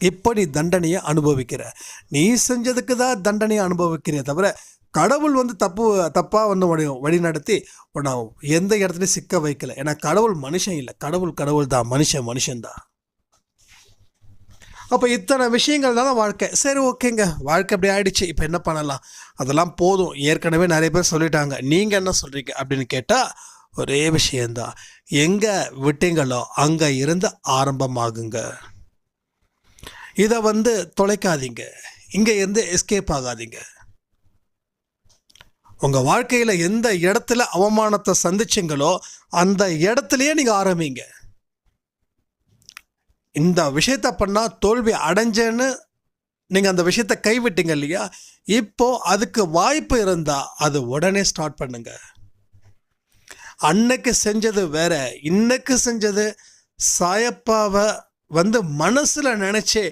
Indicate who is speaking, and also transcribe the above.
Speaker 1: இப்போ நீ தண்டனையை அனுபவிக்கிற. நீ செஞ்சதுக்கு தான் தண்டனையை அனுபவிக்கிறே தவிர கடவுள் வந்து தப்பாக வந்து வழி நடத்தி உன்னை எந்த இடத்துலையும் சிக்க வைக்கல. ஏன்னா கடவுள் மனுஷன் இல்லை, கடவுள் தான், மனுஷன்தான். அப்போ இத்தனை விஷயங்கள் தான் வாழ்க்கை. சரி, ஓகேங்க, வாழ்க்கை அப்படி ஆயிடுச்சு, இப்போ என்ன பண்ணலாம்? அதெல்லாம் போதும், ஏற்கனவே நிறைய பேர் சொல்லிட்டாங்க, நீங்கள் என்ன சொல்கிறீங்க அப்படின்னு கேட்டால் ஒரே விஷயந்தான், எங்கே விட்டீங்களோ அங்கே இருந்து ஆரம்பமாகுங்க. இதை வந்து தொலைக்காதீங்க, இங்கே இருந்து எஸ்கேப் ஆகாதீங்க. உங்கள் வாழ்க்கையில் எந்த இடத்துல அவமானத்தை சந்திச்சிங்களோ அந்த இடத்துலையே நீங்கள் ஆரம்பிங்க. இந்த விஷயத்த பண்ணால் தோல்வி அடைஞ்சேன்னு நீங்கள் அந்த விஷயத்தை கைவிட்டீங்க இல்லையா, இப்போ அதுக்கு வாய்ப்பு இருந்தால் அது உடனே ஸ்டார்ட் பண்ணுங்க. அன்னைக்கு செஞ்சது வேற, இன்னைக்கு செஞ்சது சாயப்பாவை வந்து மனசில் நினச்சி